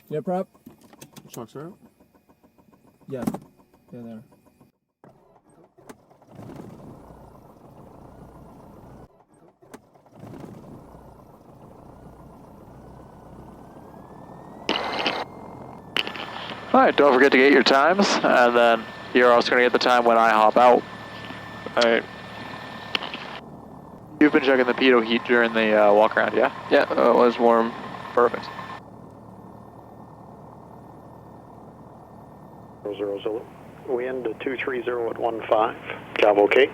Yeah, prep. Trucks are out. Yeah. Yeah, there. Alright, don't forget to get your times, and then you're also going to get the time when I hop out. Alright. You've been checking the pitot heat during the walk around, yeah? Yeah, it was warm. Perfect. 000. Wind 230 at 15. Cavalcade.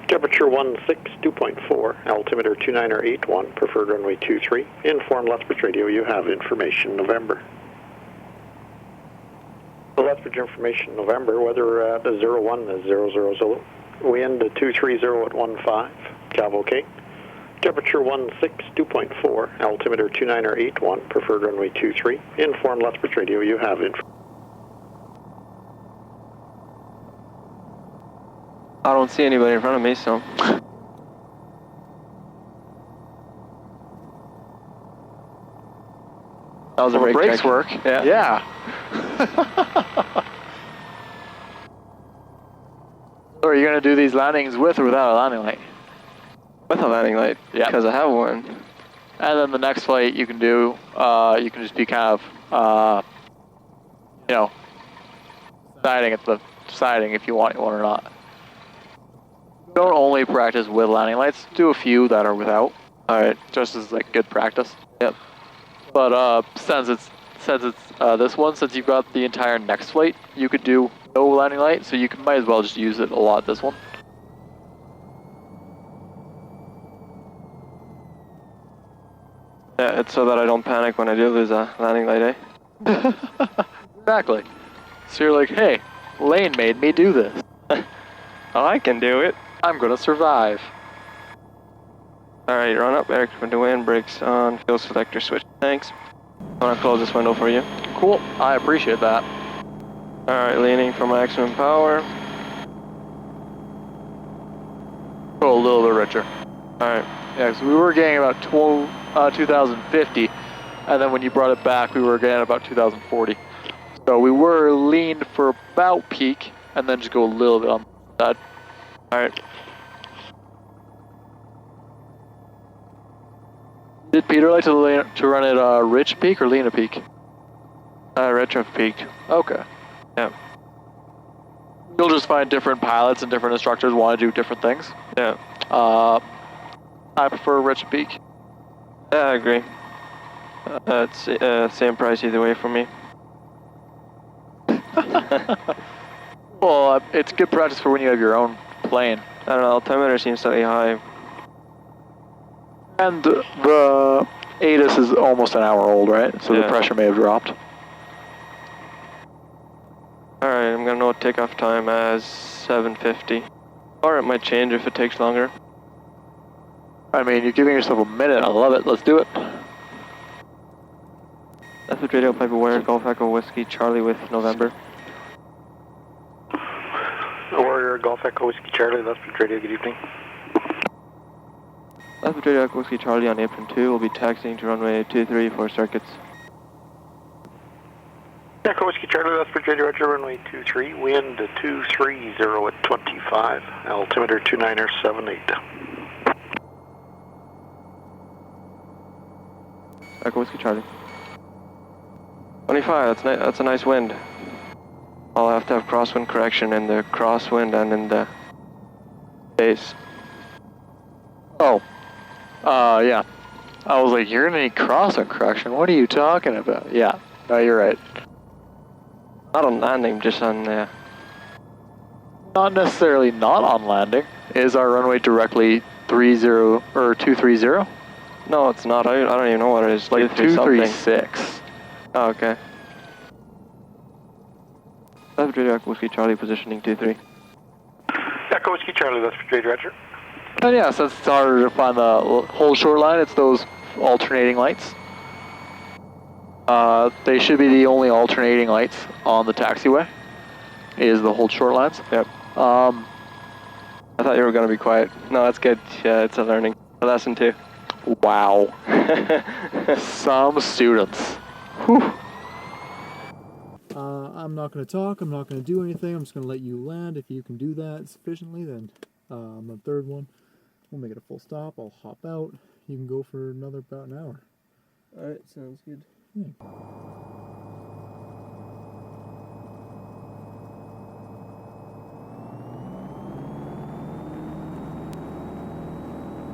Temperature 16.2.4. Altimeter 2981. Preferred runway 23. Inform Lethbridge Radio you have information November. The Lethbridge information November. Weather at 01 is 000. Wind 230 at 15. Cavalcade. Temperature 16.2.4. Altimeter 2981. Preferred runway 23. Inform Lethbridge Radio you have information. I don't see anybody in front of me, so. That was a brake brakes check. work. Yeah. Yeah. So are you going to do these landings with or without a landing light? With a landing light. Yeah. Because I have one. And then the next flight you can do, you can just be kind of, you know, deciding if you want one or not. Don't only practice with landing lights, do a few that are without. Alright, just as like good practice. Yep. But since it's this one, since you've got the entire next flight, you could do no landing light, so you might as well just use it a lot this one. Yeah, it's so that I don't panic when I do lose a landing light, eh? Exactly. So you're like, hey, Lane made me do this. Oh, I can do it. I'm gonna survive. Alright, run up, Eric, with the wind, brakes on, fuel selector switch. Thanks. I'm gonna close this window for you. Cool, I appreciate that. Alright, leaning for maximum power. Go a little bit richer. Alright. Yeah, because we were getting about 2050, and then when you brought it back, we were getting about 2040. So we were leaned for about peak, and then just go a little bit on the side. Alright. Did Peter like to run it rich peak or lean a peak? Retro peak. Okay. Yeah. You'll just find different pilots and different instructors want to do different things. Yeah. I prefer rich peak. Yeah, I agree. It's same price either way for me. Well, it's good practice for when you have your own plane. I don't know, altimeter seems slightly high. And the ATC is almost an hour old, right? So yeah. The pressure may have dropped. Alright, I'm gonna note takeoff time as 7:50. Or it might change if it takes longer. I mean, you're giving yourself a minute. I love it. Let's do it. Lethbridge Radio, Pipe Aware, Golf Echo Whiskey, Charlie with November. Warrior, Golf Echo Whiskey Charlie, Lethbridge Radio, good evening. Lethbridge Radio, Echo Whiskey Charlie on apron 2 will be taxiing to runway 23 for circuits. Echo Whiskey Charlie, Lethbridge Radio, Roger, runway 23, wind 230 at 25, altimeter 2978. Echo Whiskey Charlie. 25, that's a nice wind. I'll have to have crosswind correction in the crosswind and in the base. Oh. Yeah. I was like, you're gonna need crosswind correction. What are you talking about? Yeah. No, you're right. Not on landing, just on Not necessarily not on landing. Is our runway directly 30 or 230? No, it's not. I don't even know what it is. Like 236. Oh, okay. Lethbridge Radio, Echo Whiskey Charlie, positioning 23. Echo Whiskey Charlie, Lethbridge Radio, Roger. And yeah, since it's harder to find the whole short line, it's those alternating lights. They should be the only alternating lights on the taxiway. Is the whole short lines. Yep. I thought you were going to be quiet. No, that's good. Yeah, it's a lesson too. Wow. Some students. Whew. I'm not going to talk. I'm not going to do anything. I'm just going to let you land. If you can do that sufficiently, then on the third one, we'll make it a full stop. I'll hop out. You can go for another about an hour. Alright, sounds good. Yeah.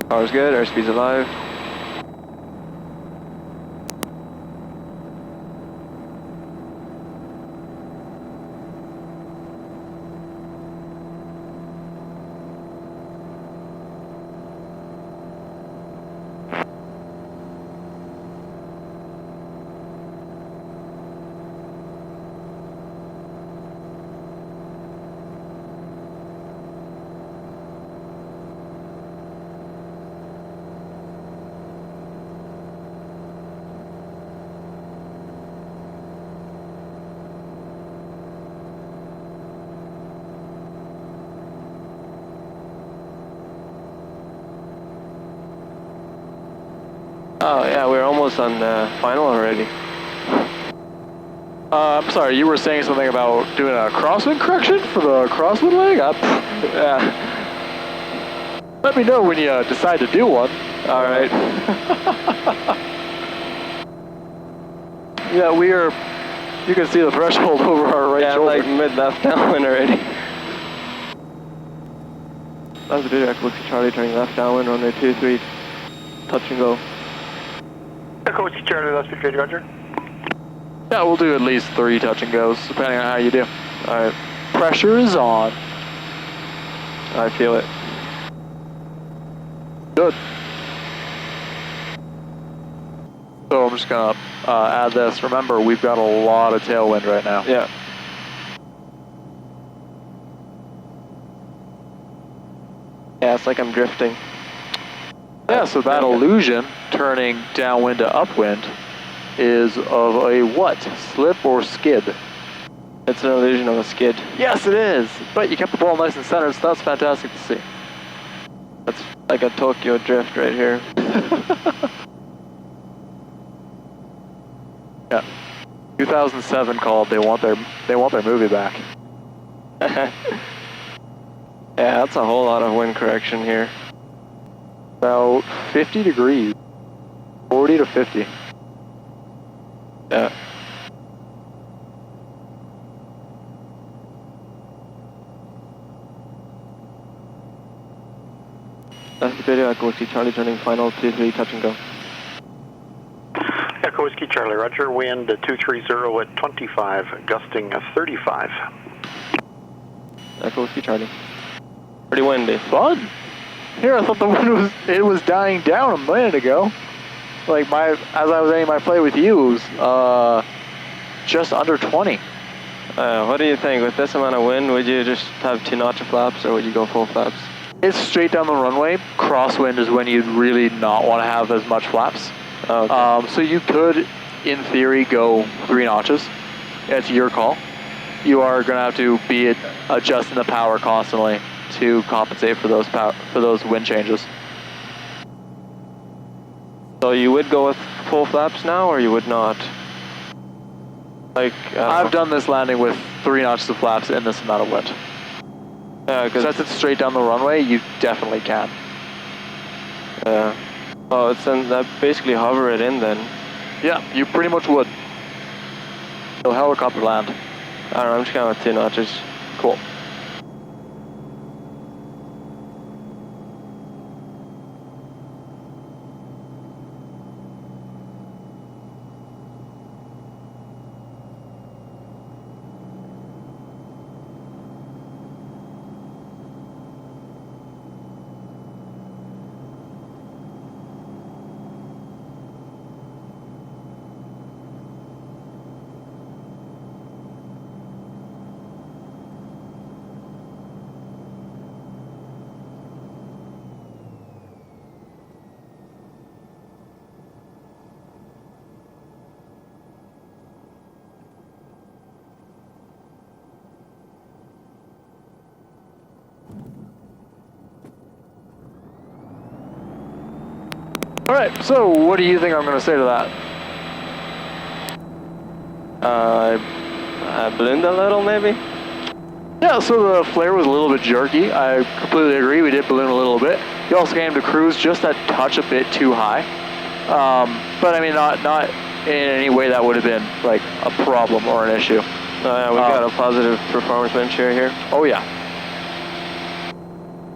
Power's good, airspeed's alive. Oh yeah, we're almost on the final already. I'm sorry, you were saying something about doing a crosswind correction for the crosswind leg? Yeah. Let me know when you decide to do one. All right. Yeah, you can see the threshold over our right Yeah, shoulder. like mid-left downwind already. That's the bit Echo Whiskey Charlie turning left downwind, runway 23, touch and go. Echo Whiskey Charlie, Lethbridge, ready, roger. Yeah, we'll do at least 3 touch and goes, depending on how you do. Alright, Pressure is on. I feel it. Good. So I'm just gonna add this. Remember, we've got a lot of tailwind right now. Yeah. Yeah, it's like I'm drifting. Yeah, so that illusion, turning downwind to upwind, is of a what? Slip or skid? It's an illusion of a skid. Yes, it is. But you kept the ball nice and centered, so that's fantastic to see. That's like a Tokyo drift right here. Yeah. 2007 called. They want their movie back. Yeah, that's a whole lot of wind correction here. About 50 degrees. 40 to 50. Yeah. That's the video. Echo Whiskey Charlie turning final 23, touch and go. Echo Whiskey Charlie, roger. Wind 230 at 25, gusting 35. Echo Whiskey Charlie. Pretty windy. Fun. Here, I thought the wind was dying down a minute ago. Like as I was ending my play with you, it was just under 20. What do you think? With this amount of wind, would you just have 2-notch flaps or would you go full flaps? It's straight down the runway. Crosswind is when you'd really not want to have as much flaps. Oh, okay. So you could, in theory, go 3 notches. It's your call. You are going to have to be adjusting the power constantly to compensate for those wind changes. So you would go with full flaps now, or you would not? Like I've done this landing with 3 notches of flaps in this amount of wind. Yeah, because Since it's straight down the runway, you definitely can. yeah. Oh, it's then that basically hover it in then. Yeah, you pretty much would. It'll helicopter land. I don't know. I'm just going with 2 notches. Cool. Alright, so what do you think I'm going to say to that? ballooned a little, maybe? Yeah, so the flare was a little bit jerky. I completely agree. We did balloon a little bit. You also came to cruise just a touch a bit too high. But I mean, not in any way that would have been like a problem or an issue. Oh yeah, we got a positive performance wind shear here. Oh yeah.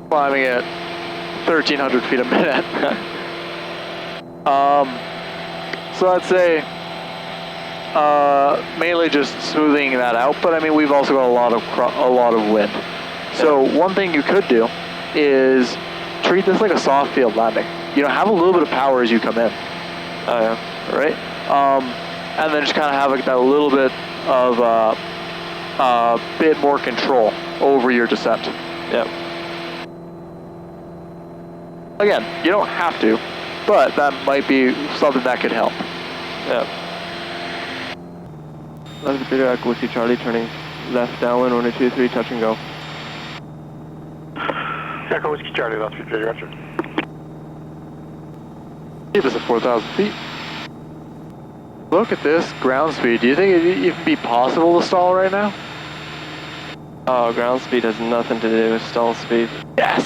Climbing at 1,300 feet a minute. So I'd say mainly just smoothing that out, but I mean we've also got a lot of wind. So one thing you could do is treat this like a soft field landing. You know, have a little bit of power as you come in. Oh yeah. Right? And then just kind of have like that little bit of bit more control over your descent. Yep. Again, you don't have to, but that might be something that could help. Yep. Lethbridge Echo Whiskey Charlie turning left downwind 123, touch and go. Echo Whiskey Charlie, Lethbridge, roger. Keep us at 4,000 feet. Look at this ground speed. Do you think it'd even be possible to stall right now? Oh, ground speed has nothing to do with stall speed. Yes!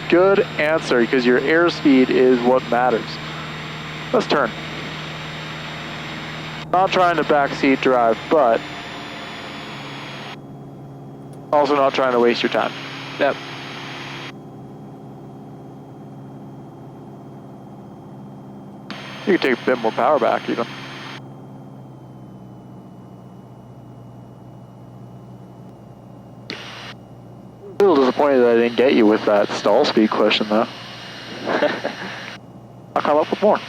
Good answer, because your airspeed is what matters. Let's turn. Not trying to backseat drive, but also not trying to waste your time. Yep. You can take a bit more power back, even. A little disappointed that I didn't get you with that stall speed question, though. I'll come up with more.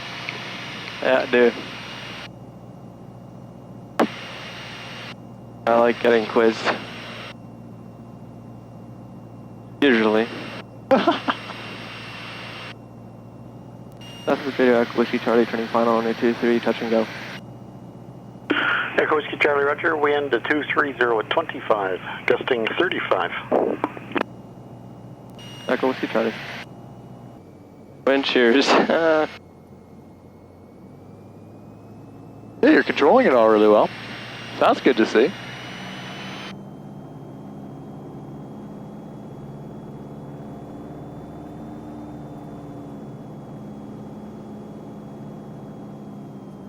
Yeah, dude. I like getting quizzed. Usually. That's the video. Echo Whiskey Charlie turning final on 223, touch and go. Echo Whiskey Charlie, roger. Wind to 230 at 25, gusting 35. Echo Whiskey Charlie. Wind shears. Yeah, you're controlling it all really well. That's good to see.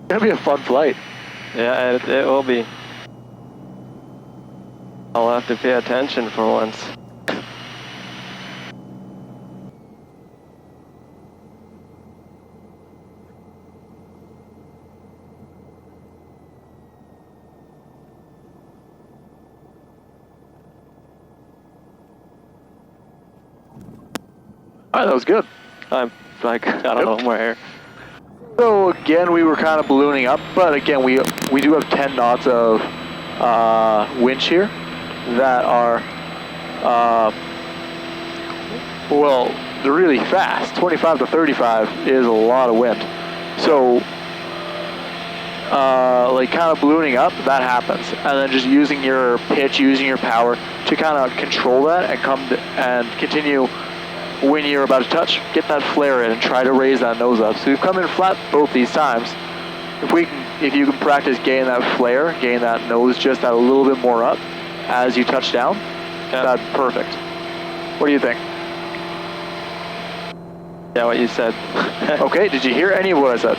It's gonna be a fun flight. Yeah, it will be. I'll have to pay attention for once. Alright, that was good. I'm like, got a little more air. So again, we were kind of ballooning up, but again, we do have 10 knots of wind shear that are, well, they're really fast. 25 to 35 is a lot of wind. So, like kind of ballooning up, that happens. And then just using your pitch, using your power to kind of control that and continue when you're about to touch, get that flare in and try to raise that nose up. So we've come in flat both these times. If you can practice getting that flare, getting that nose just a little bit more up as you touch down, that's perfect. What do you think? Yeah, what you said. Okay, did you hear any of what I said?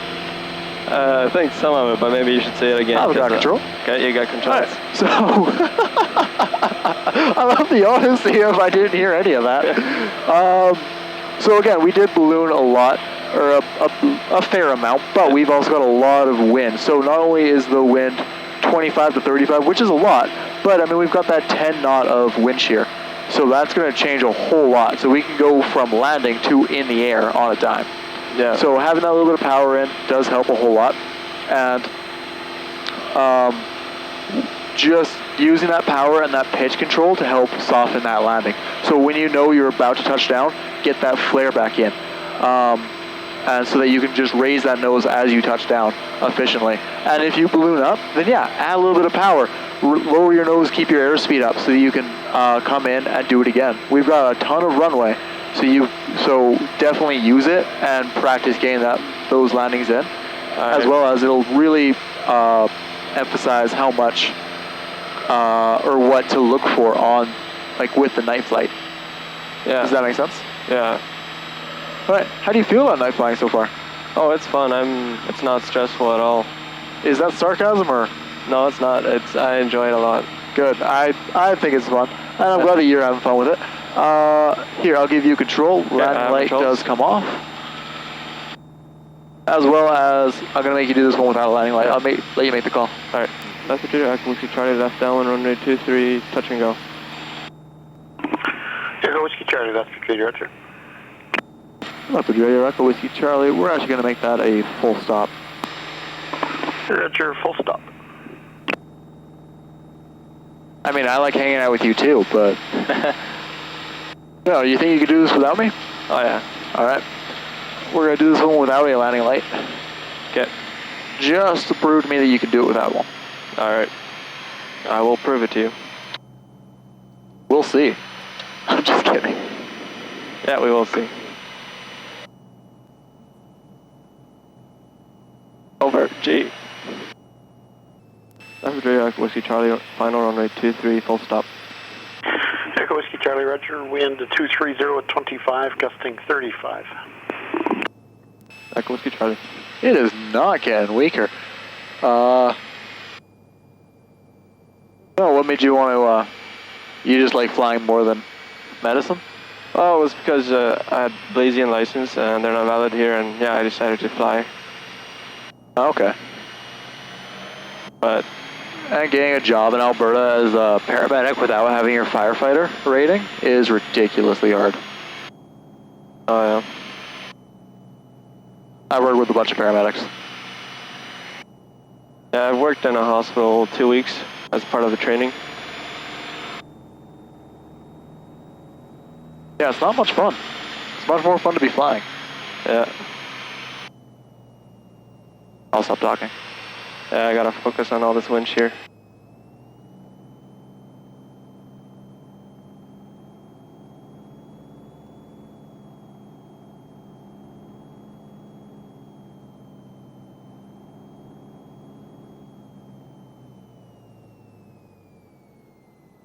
I think some of it, but maybe you should say it again. I've got control. Okay, you got control. Right, so, I love the honesty if I didn't hear any of that. So again, we did balloon a lot, or a fair amount, but we've also got a lot of wind. So not only is the wind 25 to 35, which is a lot, but I mean, we've got that 10 knot of wind shear. So that's going to change a whole lot. So we can go from landing to in the air on a dime. Yeah. So having that little bit of power in does help a whole lot. And just using that power and that pitch control to help soften that landing. So when you know you're about to touch down, get that flare back in. And so that you can just raise that nose as you touch down efficiently. And if you balloon up, then yeah, add a little bit of power. Lower your nose, keep your airspeed up so that you can come in and do it again. We've got a ton of runway, so definitely use it and practice getting those landings in, as well as it'll really emphasize how much or what to look for on, like with the night flight. Yeah. Does that make sense? Yeah. All right. How do you feel about night flying so far? Oh, it's fun. It's not stressful at all. Is that sarcasm or? No, it's not. I enjoy it a lot. Good. I think it's fun, and I'm glad that you're having fun with it. Here, I'll give you control. Landing light does come off, as well as I'm gonna make you do this one without a landing light. I'll let you make the call. All right. Lethbridge, Echo Whiskey Charlie, left downwind, runway 23, touch and go. Echo Whiskey Charlie, Lethbridge Radio Roger. Lethbridge Radio, Echo Whiskey Charlie. We're actually gonna make that a full stop. Roger, full stop. I mean, I like hanging out with you too, but no, you think you could do this without me? Oh yeah. All right. We're gonna do this one without a landing light. Okay. Just to prove to me that you can do it without one. All right. I will prove it to you. We'll see. I'm just kidding. Yeah, we will see. Over. G. Lethbridge Radio, Echo Whiskey Charlie, final runway 23, full stop. Echo Whiskey Charlie Roger, wind 230 at 25, gusting 35. Echo Whiskey Charlie. It is not getting weaker. No, what made you want to, you just like flying more than medicine? Oh, it was because I had Blasian license and they're not valid here, and yeah, I decided to fly. Okay. But And getting a job in Alberta as a paramedic without having your firefighter rating is ridiculously hard. oh yeah. I work with a bunch of paramedics. Yeah, I've worked in a hospital 2 weeks as part of the training. Yeah, it's not much fun. It's much more fun to be flying. Yeah. I'll stop talking. Yeah, I gotta focus on all this wind shear.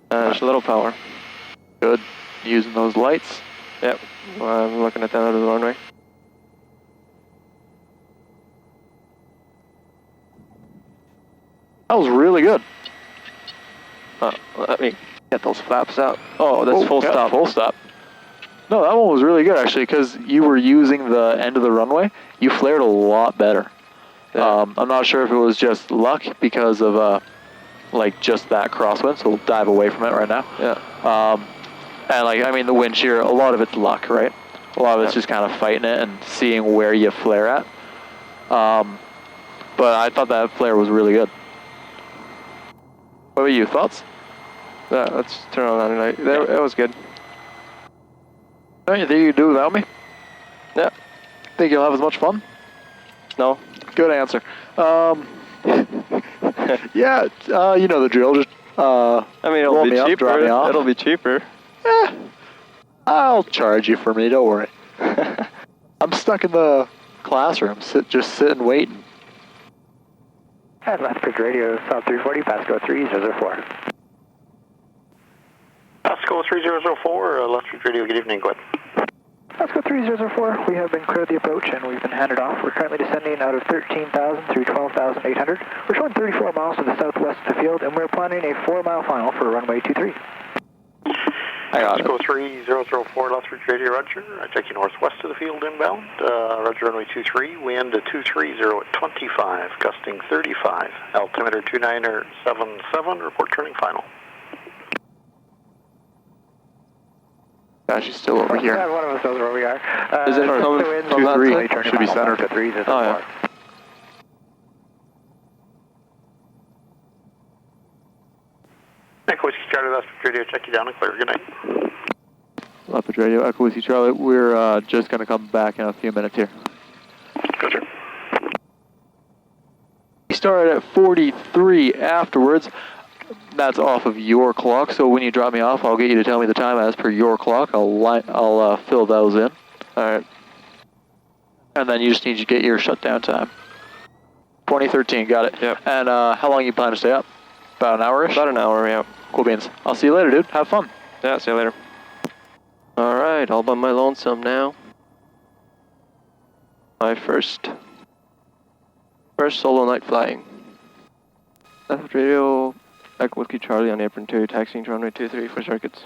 There's a little power. Good. Using those lights. Yep. I'm looking at that out of the runway. That was really good. Let me get those flaps out. Oh, that's full yeah, stop. Full stop. No, that one was really good actually because you were using the end of the runway. You flared a lot better. Yeah. I'm not sure if it was just luck because of like just that crosswind, so we'll dive away from it right now. Yeah. And like, I mean, the wind shear, a lot of it's luck, right? A lot of it's just kind of fighting it and seeing where you flare at. But I thought that flare was really good. What about you? Thoughts? Yeah, let's turn on landing light. That was good. Don't you think you can do it without me? Yeah. Think you'll have as much fun? No. Good answer. Yeah, you know the drill. Just I mean, it'll roll be me up, cheaper. drop me off. It'll be cheaper. I'll charge you for me. Don't worry. I'm stuck in the classroom, just sitting waiting. At Lethbridge Radio, South 340, Pasco 3004. Pasco 3004, Lethbridge Radio, good evening, go ahead. Pasco 3004, we have been cleared the approach and we've been handed off. We're currently descending out of 13,000 through 12,800. We're showing 34 miles to the southwest of the field and we're planning a 4-mile final for runway 23. I got Pasco 3004, Lethbridge Radio, Roger. I take you northwest of the field inbound. Roger, runway 23, wind 230 at 25, gusting 35, altimeter 2977, report turning final. Yeah, she's still over here. One of us knows where we are. Is it coming from that 2-3? turning Should be final, centered. Pasco 3004. Oh, yeah. Echo Whiskey Charlie, Lethbridge Radio, check you down and clear. Good night. Lethbridge Radio, Echo Whiskey Charlie. We're just going to come back in a few minutes here. Good, sir. We started at 43 afterwards. That's off of your clock, so when you drop me off, I'll get you to tell me the time as per your clock. I'll fill those in. All right. And then you just need to get your shutdown time. 2013, got it. Yep. And how long you plan to stay up? About an hour-ish? About an hour, yeah. Cool beans. I'll see you later, dude. Have fun. Yeah, see you later. Alright, all by my lonesome now. My first solo night flying. Lethbridge radio, Echo Whiskey Charlie on apron 2, taxiing to runway 23 for circuits.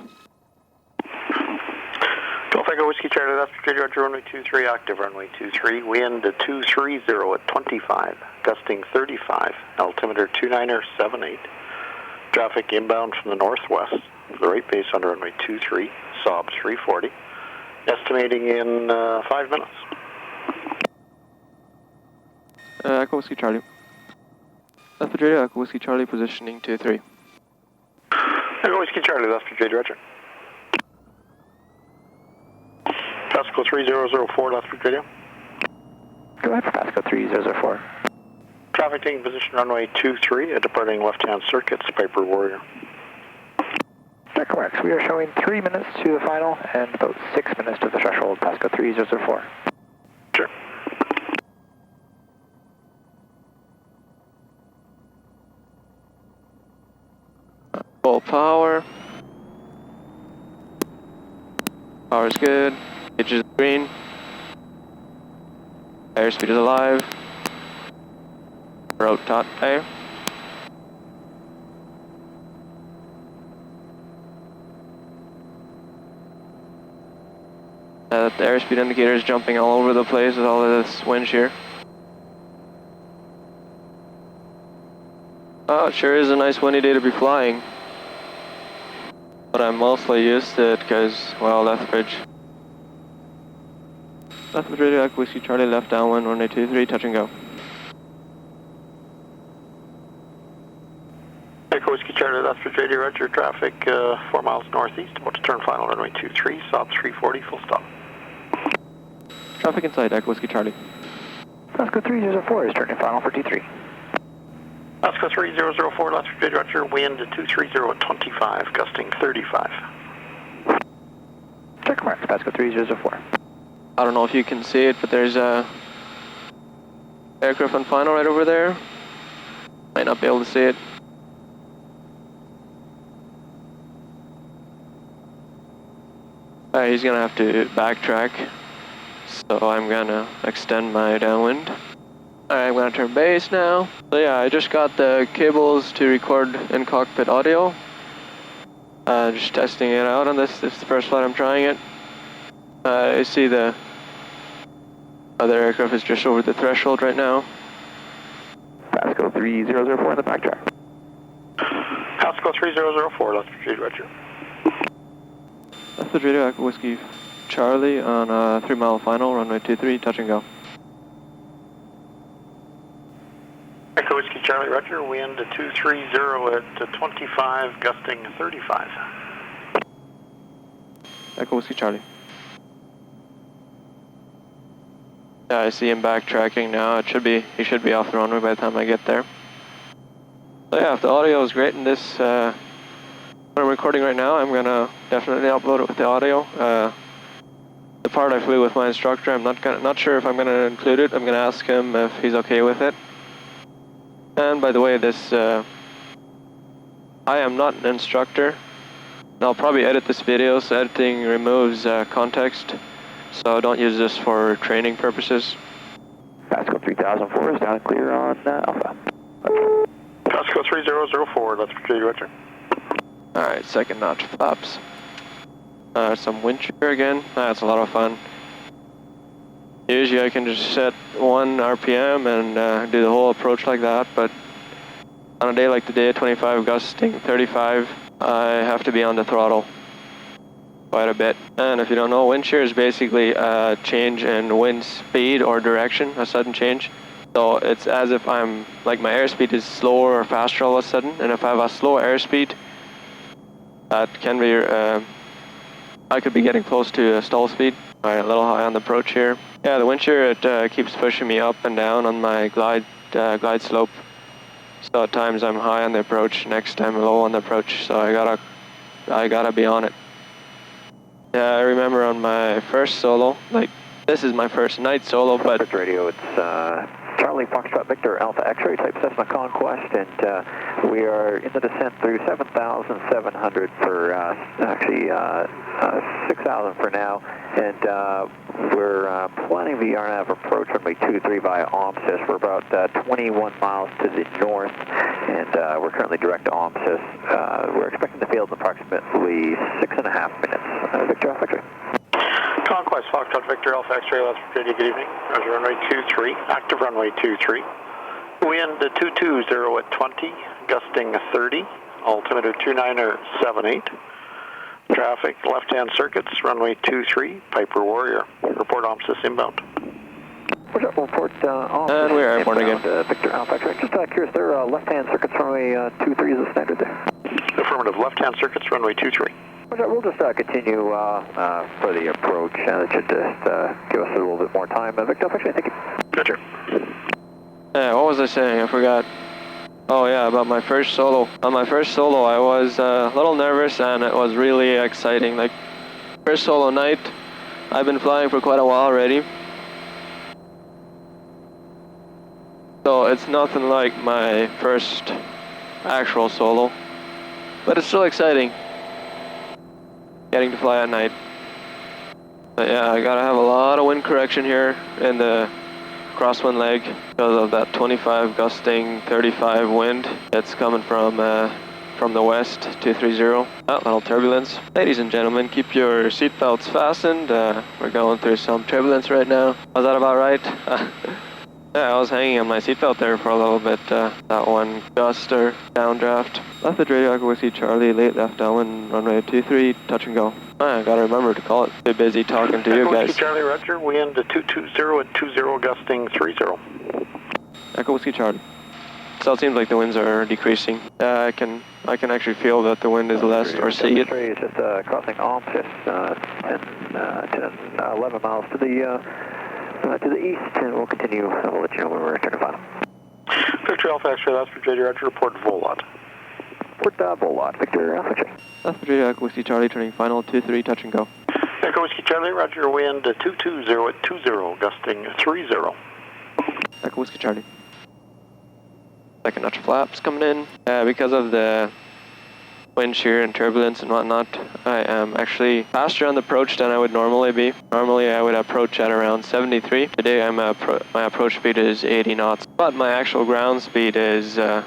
Golf Echo Whiskey Charlie, Lethbridge radio, runway 23, active runway 23, wind at 230 at 25, gusting 35, altimeter 2978. Traffic inbound from the northwest, the right base on runway 23, SOB 340. Estimating in 5 minutes. Echo Whiskey Charlie. Lethbridge radio, Echo Whiskey Charlie, positioning 23. Echo Whiskey Charlie, Lethbridge radio, roger. Pasco 3004, Lethbridge radio. Go ahead for Pasco 3004. Traffic taking position runway 23 at departing left-hand circuits, Piper Warrior. That corrects. We are showing 3 minutes to the final and about 6 minutes to the threshold, Pasco 3004. Sure. Full power. Power's good. Gauge is green. Airspeed is alive. Route taut air. The airspeed indicator is jumping all over the place with all of this wind shear. Oh, it sure is a nice windy day to be flying. But I'm mostly used to it because, well, Lethbridge. Lethbridge radio, Echo Whiskey Charlie, left downwind, runway 23, touch and go. Echo Whiskey Charlie, Lethbridge radio, roger. Traffic 4 miles northeast, about to turn final runway 23, SOB 340, full stop. Traffic inside, Echo Whiskey Charlie. Pasco 3004 is turning final for T3. Pasco 3004, Lethbridge radio, roger. Wind at 230 at 25, gusting 35. Check marks, Pasco 3004. I don't know if you can see it, but there's a aircraft on final right over there. Might not be able to see it. He's gonna have to backtrack, so I'm gonna extend my downwind. Alright, I'm gonna turn base now. So yeah, I just got the cables to record in cockpit audio. Just testing it out on this. This is the first flight I'm trying it. I see the other aircraft is just over the threshold right now. Pasco 3004 on the backtrack. Pasco 3004, Lethbridge radio, roger. Lethbridge radio, Echo Whiskey Charlie on a 3 mile final, runway 23, touch and go. Echo Whiskey Charlie, roger. Wind at 230 at 25, gusting 35. Echo Whiskey Charlie. Yeah, I see him backtracking now. He should be off the runway by the time I get there. So yeah, if the audio is great in this, what I'm recording right now, I'm gonna definitely upload it with the audio. The part I flew with my instructor, I'm not sure if I'm gonna include it. I'm gonna ask him if he's okay with it. And by the way, I am not an instructor. And I'll probably edit this video, so editing removes context. So don't use this for training purposes. Pasco 3004 is down and clear on Alpha. Pasco 3004, Lethbridge radio, roger. Alright, second notch flaps. Some wind shear again. That's a lot of fun. Usually I can just set 1 RPM and do the whole approach like that, but on a day like today, 25 gusting 35, I have to be on the throttle quite a bit. And if you don't know, wind shear is basically a change in wind speed or direction, a sudden change. So it's as if I'm, like my airspeed is slower or faster all of a sudden, and if I have a slow airspeed, that can be, I could be getting close to stall speed. Alright, a little high on the approach here. Yeah, the wind shear, it keeps pushing me up and down on my glide slope. So at times I'm high on the approach, next time low on the approach, so I gotta be on it. Yeah, I remember on my first solo, like, this is my first night solo, but... Radio, it's Charlie Charlie Foxtrot Victor Alpha X-ray type Cessna Conquest, and we are in the descent through 7,700 for actually 6,000 for now, and we're planning the RNAV approach runway 23 via OMSIS. We're about 21 miles to the north, and we're currently direct to OMSIS. We're expecting the field in approximately 6.5 minutes. Victor Alpha X-ray. Conquest Foxtrot Victor Alpha X-ray, Lethbridge, good evening. Roger, runway 23, active runway 23. Wind 220 at 20, gusting 30, altimeter 2978. Traffic, left-hand circuits, runway 23, Piper Warrior. Report OMSIS inbound. Report OMSIS. And we are airborne again. Victor Alpha X-ray. Just curious, there left-hand circuits runway 23 is the standard there? Affirmative, left-hand circuits, runway 23. We'll just continue for the approach. That should just give us a little bit more time. Victor Alpha X-ray, thank you. Roger. Yeah, what was I saying? I forgot. Oh yeah, about my first solo. On my first solo, I was a little nervous, and it was really exciting. Like, first solo night. I've been flying for quite a while already, so it's nothing like my first actual solo, but it's still exciting getting to fly at night. But yeah, I gotta have a lot of wind correction here in the crosswind leg because of that 25 gusting 35 wind that's coming from the west 230. Oh, little turbulence. Ladies and gentlemen, keep your seatbelts fastened. We're going through some turbulence right now. Was that about right? Yeah, I was hanging on my seatbelt there for a little bit. That one gust or downdraft. Lethbridge Radio Echo Whiskey Charlie, late left downwind, runway 23, touch and go. I gotta remember to call it. Too busy talking to you guys. Whiskey Charlie, Roger. Wind 220 at 20, gusting 30. Echo Whiskey Charlie. So it seems like the winds are decreasing. I can actually feel that the wind is less, or see it. It's just crossing OMSIS, 11 miles to the east, and we'll continue. I'll let you know when we're returning final. Victor Alpha X-ray, that's for JD Roger, report Volot. Report Volot, Victor Alpha X-ray. Lethbridge Radio Echo Whiskey Charlie, turning final, 23, touch and go. Echo Whiskey Charlie, Roger, wind 220 at 20, gusting 30. Echo Whiskey Charlie. Second notch flaps coming in. Because of the wind shear and turbulence and whatnot, I am actually faster on the approach than I would normally be. Normally I would approach at around 73. Today my approach speed is 80 knots, but my actual ground speed is, right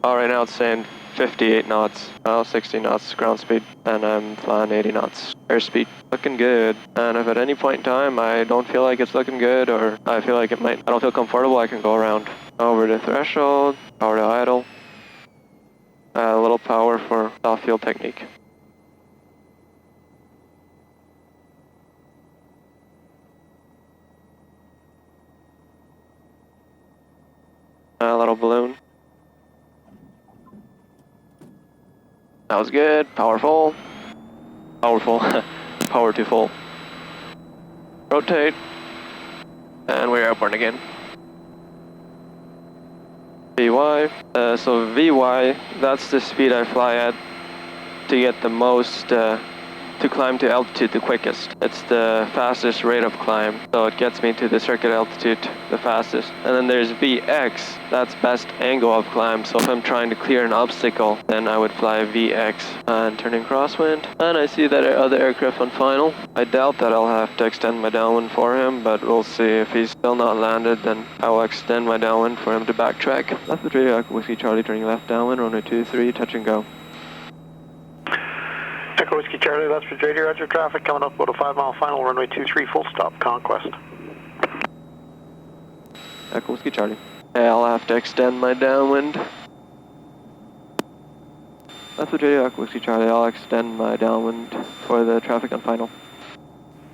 now it's saying 58 knots, 60 knots ground speed, and I'm flying 80 knots airspeed. Looking good. And if at any point in time I don't feel like it's looking good, or I feel like I don't feel comfortable, I can go around. Over to threshold, power to idle. A little power for soft field technique. A little balloon. That was good. Powerful. Powerful. Power to full. Rotate. And we're airborne again. VY. So VY, that's the speed I fly at to get the most, to climb to altitude the quickest. It's the fastest rate of climb, so it gets me to the circuit altitude the fastest. And then there's VX, that's best angle of climb. So if I'm trying to clear an obstacle, then I would fly VX. And turning crosswind. And I see that other aircraft on final. I doubt that I'll have to extend my downwind for him, but we'll see. If he's still not landed, then I will extend my downwind for him to backtrack. Lethbridge Radio Echo Whiskey Charlie, turning left downwind, runway 23, touch and go. Echo Whiskey Charlie, that's for JD Roger, traffic coming up about a 5-mile final, runway 23, full stop, Conquest. Echo Whiskey Charlie. I'll have to extend my downwind. Lethbridge Radio Echo Whiskey Charlie, I'll extend my downwind for the traffic on final.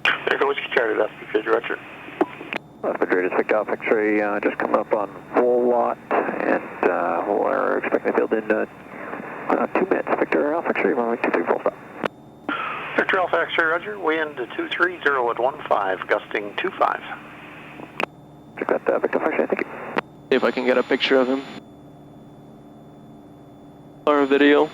Echo Whiskey Charlie, that's for JD Roger. Lethbridge Radio Victor Alpha X-ray, just coming up on full lot, and we're expecting to field in 2 minutes. Victor Alpha X-ray, runway 23, full stop. Victor Alpha X-ray, Roger, wind 230 at 15, gusting 25. Check that, Victor Alpha X-ray, thank you. See if I can get a picture of him. Or a video.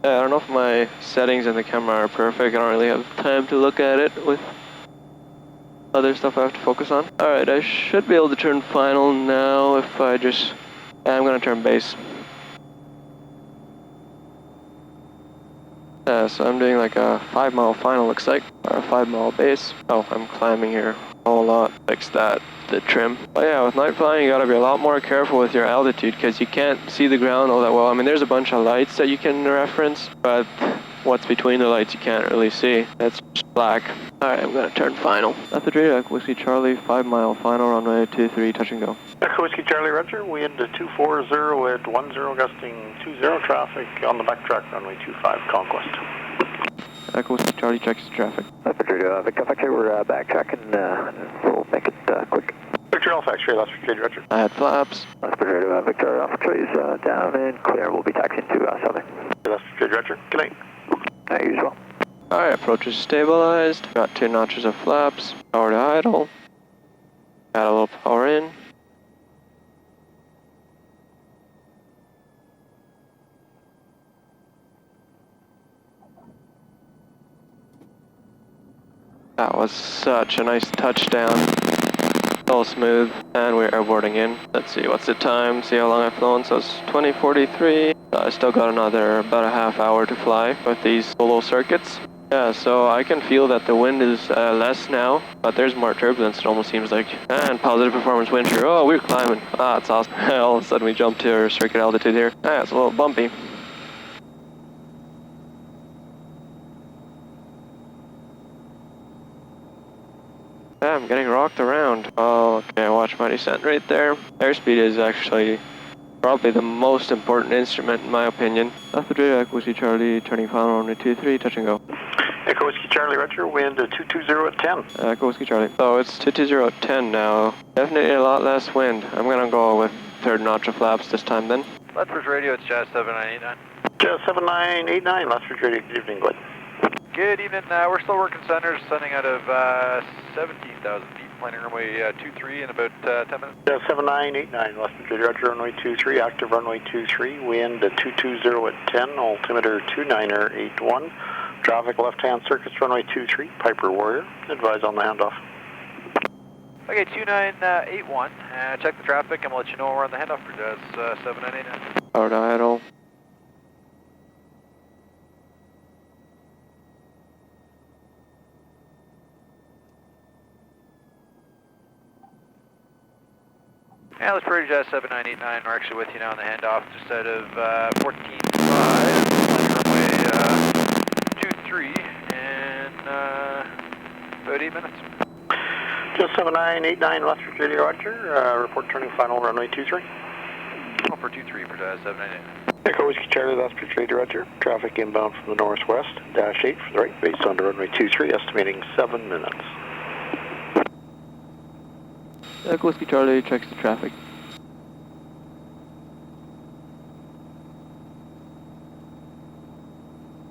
I don't know if my settings in the camera are perfect. I don't really have time to look at it with other stuff I have to focus on. Alright, I should be able to turn final now if I just... I'm gonna turn base. So I'm doing like a 5 mile final, looks like, or a 5 mile base. Oh, I'm climbing here a whole lot. Fix that, the trim. But yeah, with night flying, you gotta be a lot more careful with your altitude because you can't see the ground all that well. I mean, there's a bunch of lights that you can reference, but what's between the lights you can't really see. It's just black. Alright, I'm gonna turn final. Lethbridge Radio, Whiskey Charlie, 5 mile final, runway 23, touch and go. Echo Whiskey Charlie, Roger. We into 240 at 10, gusting 20, traffic on the backtrack, runway 25, Conquest. Echo Whiskey Charlie, checks the traffic. Lethbridge Radio, Victor Factory, we're backtracking, we'll make it quick. Victor Alpha X-ray, Lethbridge Radio, Roger. I had flaps. Lethbridge Radio, Victor Alpha X-rays down and clear, we'll be taxiing to Southern. Lethbridge Radio, Roger. Good night. Usual. Alright, approach is stabilized. Got 2 notches of flaps. Power to idle. Got a little power in. That was such a nice touchdown. All smooth, and we're airboarding in. Let's see, what's the time? See how long I've flown? So it's 20:43. I still got another about a half hour to fly with these solo circuits. Yeah, so I can feel that the wind is less now, but there's more turbulence, it almost seems like. And positive performance wind shear. Oh, we're climbing. Ah, it's awesome. All of a sudden we jumped to our circuit altitude here. Ah, it's a little bumpy. Yeah, I'm getting rocked around. Oh, okay, watch my descent right there. Airspeed is actually probably the most important instrument in my opinion. Lethbridge Radio, Echo Whiskey Charlie, turning final runway 23, touch and go. Echo Whiskey Charlie, Roger. Wind 220 at 10. Echo Whiskey Charlie. So it's 220 at 10 now. Definitely a lot less wind. I'm gonna go with 3rd notch of flaps this time then. Lethbridge Radio, it's Jazz 7989. Jazz 7989, Lethbridge Radio, good evening, Glenn. Good evening, we're still working centers, sending out of 17,000 feet, planning runway 23 in about 10 minutes. Jazz 7989, Lethbridge Radio, Roger, runway 23, active runway 23, wind 220 at 10, altimeter 2981. Traffic left-hand circuits, runway 23, Piper Warrior. Advise on the handoff. Okay, 2981. Check the traffic and we'll let you know when we're on the handoff for Jazz 7989. Power to idle. Yeah, let's bridge Jazz 7989. We're actually with you now on the handoff, just out of 14.5. Runway 23 in about 8 minutes. Jazz 7989, Lethbridge Radio, Roger. Report turning final, runway 23. Oh, for 23 for Jazz 7989. Echo Whiskey Charlie, Lethbridge Radio, Roger. Traffic inbound from the northwest, dash 8 for the right, based on runway 23, estimating 7 minutes. Echo Whiskey Charlie checks the traffic.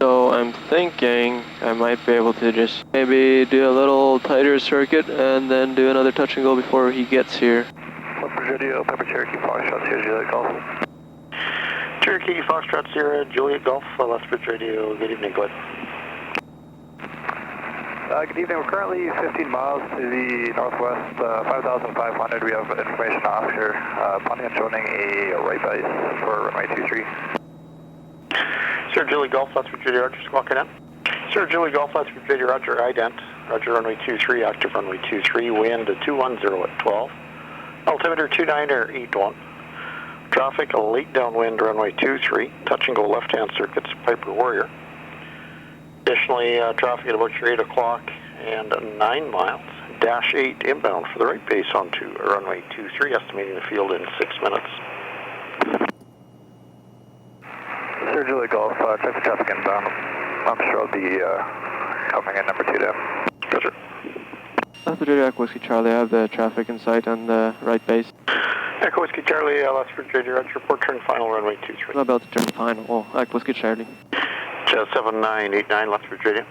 So I'm thinking I might be able to just maybe do a little tighter circuit and then do another touch and go before he gets here. Lethbridge Radio, Pepper Cherokee, Foxtrot, Sierra Juliet Golf. Cherokee, Foxtrot, Sierra, Juliet Golf, Lethbridge Radio, good evening, Glenn. Good evening, we're currently 15 miles to the northwest, 5,500. We have information offshore, Pontiac showing a right base for runway 23. Sir Juliet Golf, Lethbridge Radio, Roger, squawking in. Sir Juliet Golf, Lethbridge Radio, Roger, ident. Roger, runway 23, active runway 23, wind 210 at 12. Altimeter 2981. Traffic, a late downwind, runway 23, touch and go left-hand circuits, Piper Warrior. Additionally, traffic at about your 8 o'clock and 9 miles, dash 8 inbound for the right base onto runway 23, estimating the field in 6 minutes. Sir Juliet Golf, check the traffic inbound. I'm sure I'll be coming in number 2 down. Roger. Lethbridge Radio, Echo Whiskey Charlie, I have the traffic in sight on the right base. Echo Whiskey Charlie, Lethbridge Radio, Roger, report turn final, runway 23. I'm about to turn final. Oh, Echo Whiskey Charlie. Jazz 7989, Lethbridge Radio.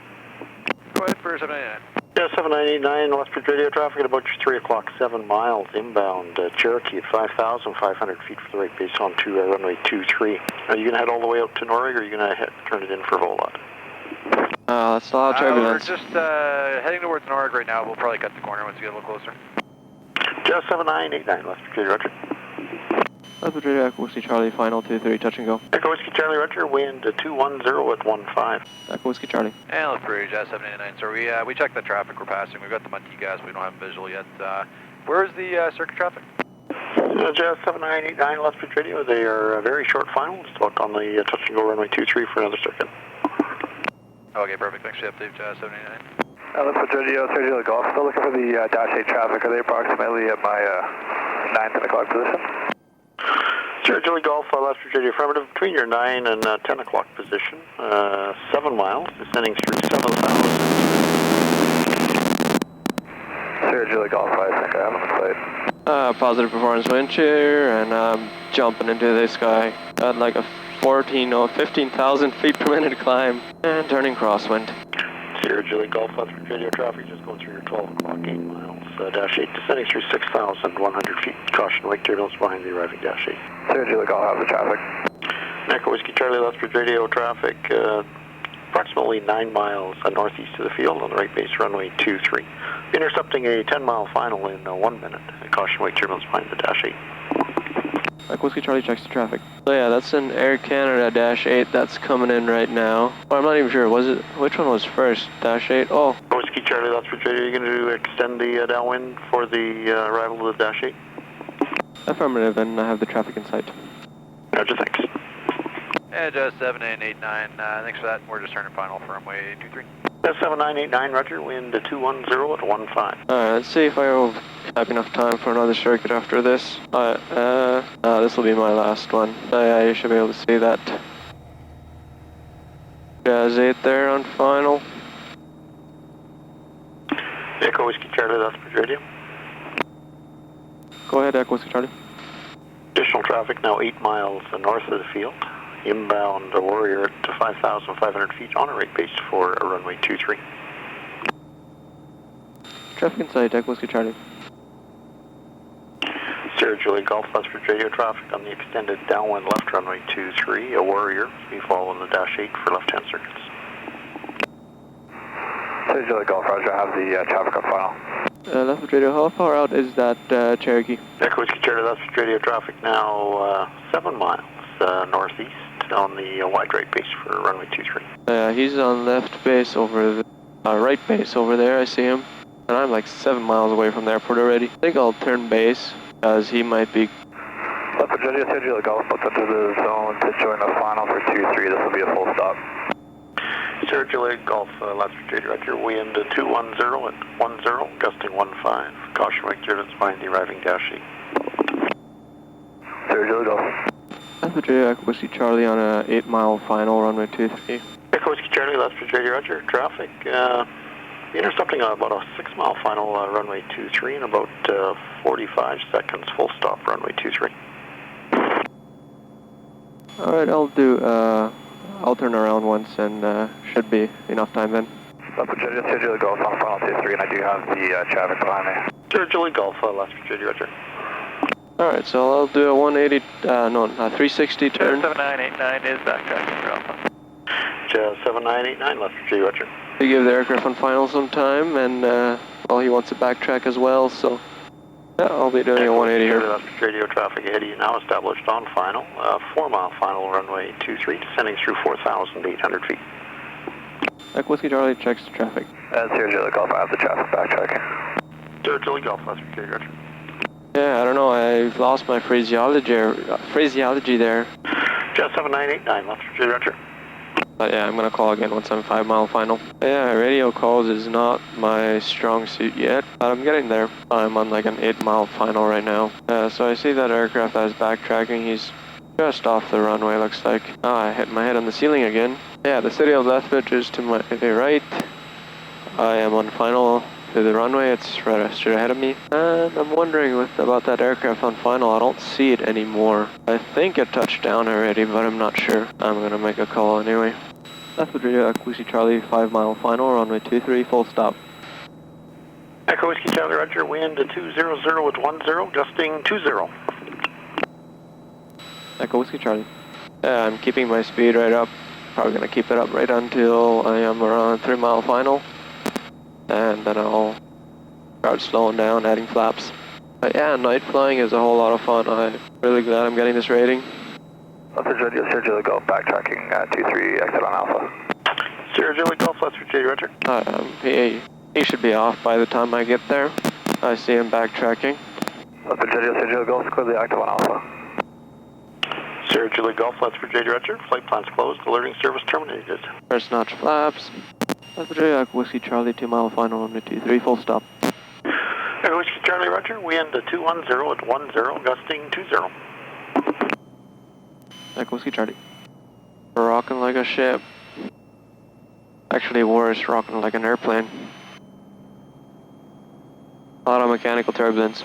Go ahead for 7989. Yeah, 7989 Lethbridge radio traffic at about 3 o'clock, 7 miles inbound. Cherokee at 5,500 feet for the right base on to runway 23. Are you going to head all the way out to Norway, or are you going to turn it in for Volot? That's a lot of turbulence. We're just heading towards Norway right now. We'll probably cut the corner once we get a little closer. Just 7989 Lethbridge radio, roger. Lethbridge radio, Echo Whiskey Charlie, final 23, touch and go. Echo Whiskey Charlie, roger, wind 210 at 15. Echo Whiskey Charlie. And Lethbridge, 789, sir. We checked the traffic we're passing. We've got the Munty gas. We don't have visual yet. Where's the circuit traffic? Just 7989 Lethbridge radio. They are very short finals. Look on the touch and go runway 23 for another circuit. Okay, perfect. Thanks for the update, 789. Lethbridge radio, 30 Golf. Still looking for the Dash 8 traffic. Are they approximately at my 9, 10 o'clock position? Sergio Golf, Lethbridge radio affirmative, between your 9 and 10 o'clock position. 7 miles, descending through 7,000. Sergio Golf, I think I have on the site. Positive performance wind shear, and I'm jumping into this guy at like a 15,000 feet per minute climb, and turning crosswind. Sierra Julie Golf, Lethbridge radio traffic, just going through your 12 o'clock, 8 miles. Dash 8 descending through 6,100 feet. Caution, wake turbulence behind the arriving Dash 8. Sierra Julie Golf, have the traffic. Echo Whiskey Charlie, Lethbridge radio traffic, approximately 9 miles northeast of the field on the right base runway 23. Intercepting a 10-mile final in 1 minute. Caution, wake turbulence behind the Dash 8. Echo Whiskey Charlie checks the traffic. So yeah, that's an Air Canada Dash 8 that's coming in right now. Well, I'm not even sure, which one was first? Dash 8? Oh. Whiskey Charlie, Lethbridge radio, are you going to extend the downwind for the arrival of the Dash 8? Affirmative, and I have the traffic in sight. Roger, thanks. And 7989, thanks for that. We're just turning final for runway 23. 7989, roger, wind 210 at 15. Alright, let's see if I have enough time for another circuit after this. This will be my last one. Yeah, you should be able to see that. Jazz 8 there on final. Echo Whiskey Charlie, Lethbridge radio. Go ahead, Echo Whiskey Charlie. Additional traffic now 8 miles north of the field. Inbound Warrior at 5,500 feet on a rate base for a runway 23. Traffic in sight, Echo Whiskey Charlie. Sierra Julie Golf, Lethbridge radio traffic on the extended downwind left runway 23. A Warrior, we follow in the Dash 8 for left-hand circuits. Sierra Julie Golf, roger, I have the traffic on final. Lethbridge radio, how far out is that Cherokee? Echo Whiskey Charlie, Lethbridge radio traffic now 7 miles northeast on the wide right base for runway 23. He's on left base over the right base over there, I see him. And I'm like 7 miles away from the airport already. I think I'll turn base, as he might be... Lethbridge radio, Sierra Julie Golf, up into the zone to join the final for 2-3. This will be a full stop. Sierra Julie Golf, Lethbridge radio, roger, wind 210 at 10, gusting 15. Caution, wake turbulence behind the arriving Dash 8. Sierra Julie Golf. Lethbridge radio, Echo Whiskey Charlie on a 8-mile final, runway 23. Echo Whiskey Charlie, Lethbridge radio, roger, traffic. Intercepting about a 6-mile final runway 23 in about 45 seconds, full stop runway 23. Alright, I'll turn around once and should be enough time then. Lethbridge radio, Sierra Julie Golf on final 2-3, and I do have the traffic behind me. Sierra Julie Golf, Lethbridge radio, roger. Alright, so I'll do a 180, 360 turn. 7989 is backtracking for Alpha. Jazz 7989, Lethbridge radio, roger. We give the aircraft on final some time, and well, he wants to backtrack as well, so yeah, I'll be doing a 180 here. Lethbridge radio traffic ahead of you now established on final, 4-mile final runway 23, descending through 4,800 feet. Echo Whiskey Charlie checks the traffic. Sierra Julie Golf, I have the traffic backtracking. Sierra Julie Golf, Lethbridge radio, roger. Yeah, I don't know, I've lost my phraseology there. Jazz 7989, Lethbridge radio, roger. But yeah, I'm gonna call again once I'm 5-mile final. Yeah, radio calls is not my strong suit yet, but I'm getting there. I'm on like an 8-mile final right now. So I see that aircraft that is backtracking. He's just off the runway, looks like. Oh, I hit my head on the ceiling again. Yeah, the city of Lethbridge is to my right. I am on final to the runway. It's right straight ahead of me. And I'm wondering about that aircraft on final. I don't see it anymore. I think it touched down already, but I'm not sure. I'm gonna make a call anyway. Lethbridge radio, Echo Whiskey Charlie, 5-mile final, runway 23, full stop. Echo Whiskey Charlie Roger, wind 200 at 10, gusting 20. Echo Whiskey Charlie. I'm keeping my speed right up. Probably going to keep it up right until I am around 3 mile final. And then I'll start slowing down, adding flaps. But yeah, night flying is a whole lot of fun. I'm really glad I'm getting this rating. Lethbridge Radio, Sierra Julie Golf, backtracking 23, exit on Alpha. Sierra Julie Golf, Lethbridge Radio Roger. He should be off by the time I get there. I see him backtracking. Lethbridge Radio, Sierra Julie Golf, clearly active on Alpha. Sierra Julie Golf, Lethbridge Radio Roger. Flight plans closed, alerting service terminated. First notch flaps. Lethbridge Whiskey Charlie, 2 mile final, runway 23, full stop. Echo Whiskey Charlie Roger, wind 210 at 10, gusting 20. Echo Whiskey Charlie. We're rocking like a ship. Actually worse, rocking like an airplane. A lot of mechanical turbulence.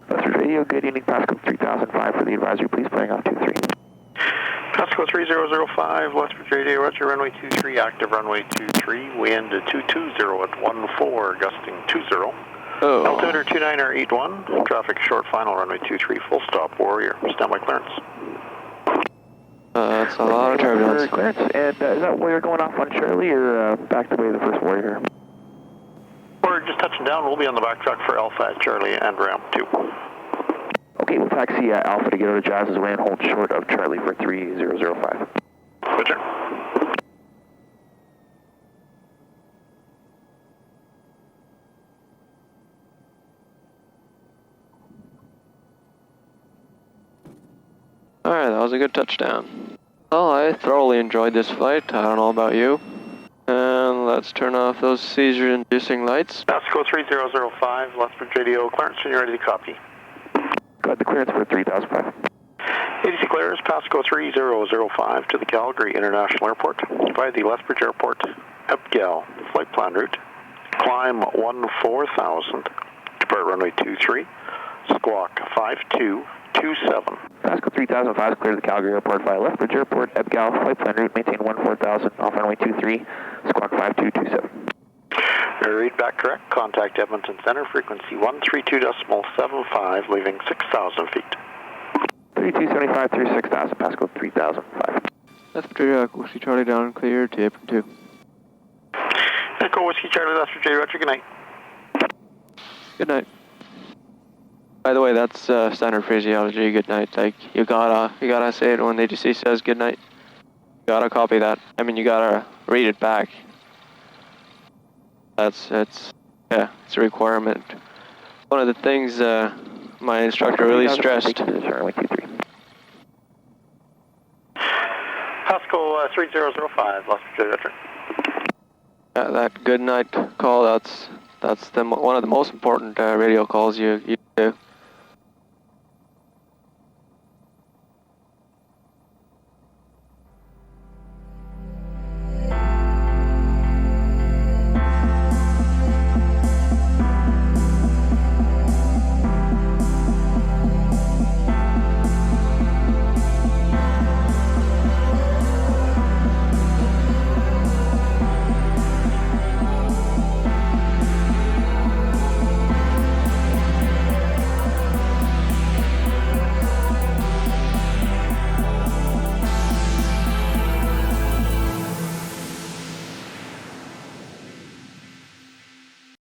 Lethbridge Radio, good evening, Pascal 3005 for the advisory, please playing off 23. Pascal 3005, Lethbridge Radio Roger, runway 23, active runway 23, wind 220 at 14, gusting 20. Oh. Altimeter 29R81, traffic short final, runway 23, full stop, Warrior, standby clearance. That's a lot of turbulence. Clearance, and is that Warrior going off on Charlie or back the way of the first Warrior? We're just touching down, we'll be on the backtrack for Alpha at Charlie and ramp 2. Okay, we'll taxi Alpha to get out of Jazz's way and hold short of Charlie for 3005. Roger. Alright, that was a good touchdown. Well, I thoroughly enjoyed this flight. I don't know about you. And let's turn off those seizure-inducing lights. Pasco 3005, Lethbridge Radio, clearance when you're ready to copy. Got the clearance for 3005. ATC clears Pasco 3005 to the Calgary International Airport via the Lethbridge Airport Epgal flight plan route. Climb 14,000, depart runway 23, squawk 5227. Pascal 3005 is clear to the Calgary Airport via Lethbridge Airport, Epgal, flight plan route, maintain 14,000, off runway 23, squawk 5227. Read back correct, contact Edmonton Center, frequency 132.75, leaving 6,000 feet. 3275 through 6,000, Pascal 3005. Lethbridge Whiskey Charlie down, clear to apron 2. Echo Whiskey Charlie, Lethbridge Radio Roger, good night. Good night. By the way, that's standard phraseology, good night. Like, you gotta say it when the ATC says good night. You gotta copy that. I mean, you gotta read it back. It's a requirement. One of the things my instructor really stressed. Pasco 3005, Lethbridge Radio Roger. That good night call, that's one of the most important radio calls you do.